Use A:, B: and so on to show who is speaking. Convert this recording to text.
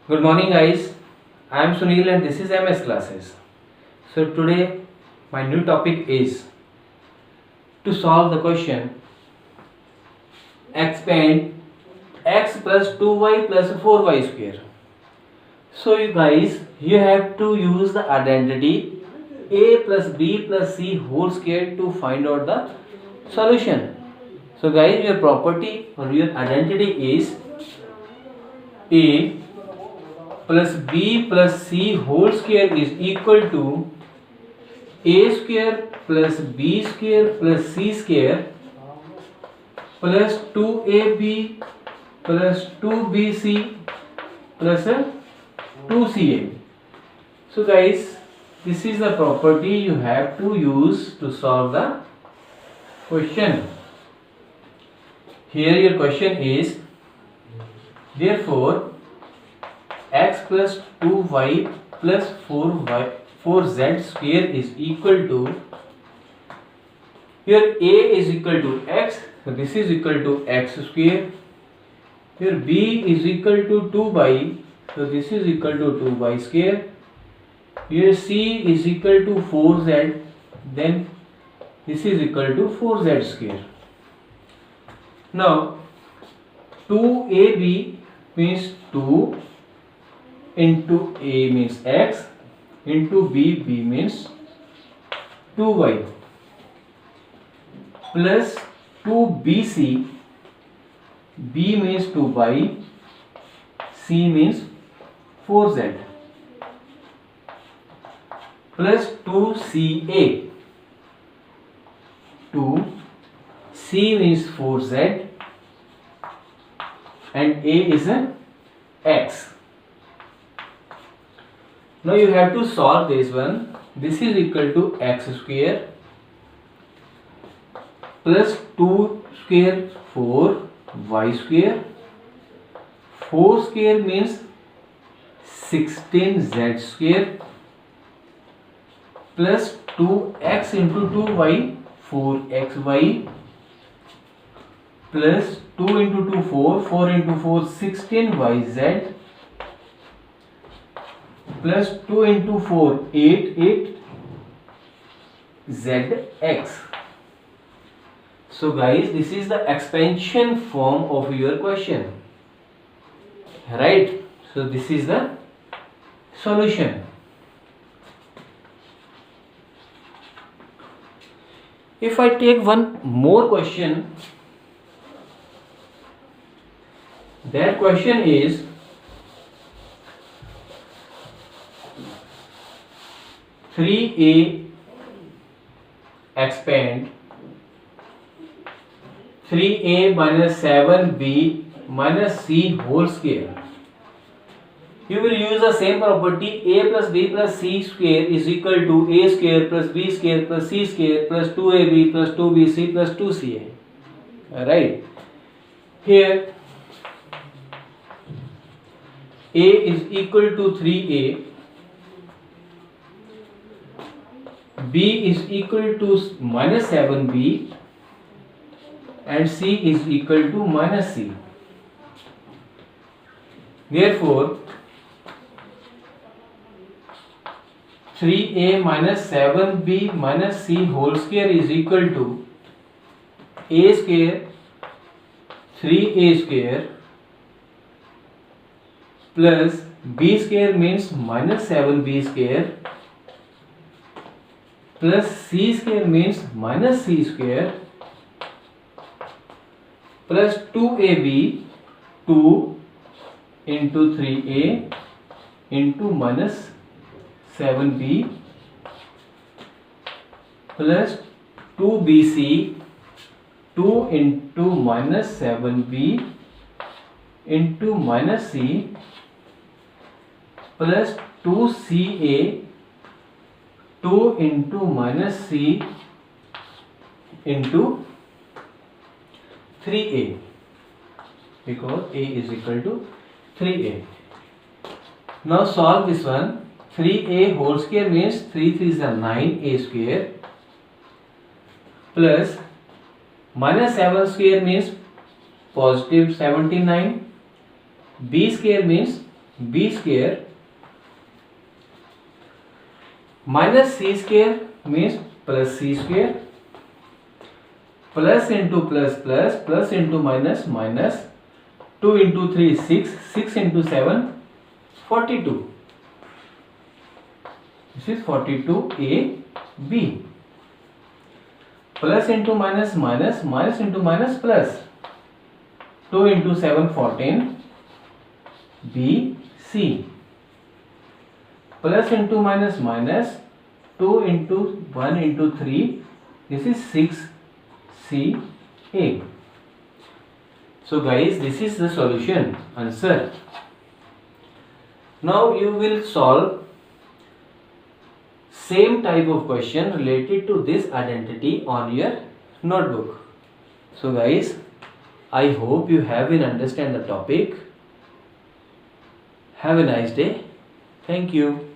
A: Good morning, guys. I am Sunil and this is MS Classes. So, today my new topic is to solve the question expand x plus 2y plus 4y square. So, you guys, you have to use the identity a plus b plus c whole square to find out the solution. So, guys, your property or your identity is a plus b plus c whole square is equal to a square plus b square plus c square plus 2ab plus 2bc plus 2ca. So guys, this is the property you have to use to solve the question. Here your question is, therefore x plus 2y plus 4z square is equal to, here a is equal to x, so this is equal to x square. Here b is equal to 2y, so this is equal to 2y square. Here c is equal to 4z, then this is equal to 4z square. Now 2ab means 2 into a means x into b means 2y plus 2bc, b means 2y, c means 4z plus 2ca, 2c means 4z and a is an x. Now you have to solve this one. This is equal to x square plus 2 square 4 y square. 4 square means 16z square plus 2x into 2y 4xy plus 2 into 2 4, 4 into 4 16yz plus 2 into 4 8 zx. So guys, this is the expansion form of your question, right? So this is the solution. If I take one more question, that question is 3a expand 3a minus 7b minus c whole square. You will use the same property a plus b plus c square is equal to a square plus b square plus c square plus 2ab plus 2bc plus 2ca. Alright. Here a is equal to 3a, b is equal to minus 7b and c is equal to minus c. Therefore 3a minus 7b minus c whole square is equal to a square 3a square plus b square means minus 7b square plus c square means minus c square plus 2ab 2 into 3a into minus 7b plus 2bc 2 into minus 7b into minus c plus 2ca 2 into minus c into 3a, because a is equal to 3a. Now solve this one. 3a whole square means 3 3 is 9a square plus minus 7 square means positive 79. B square means b square minus c square means plus c square, plus into plus into minus, 2 into 3 6, 6 into 7 42. This is 42ab. Plus into minus into minus plus, 2 into 7 14 bc. Plus into minus 2 into 1 into 3, this is 6ca. So guys, this is the solution answer. Now you will solve same type of question related to this identity on your notebook. So guys, I hope you have been understand the topic. Have a nice day. Thank you.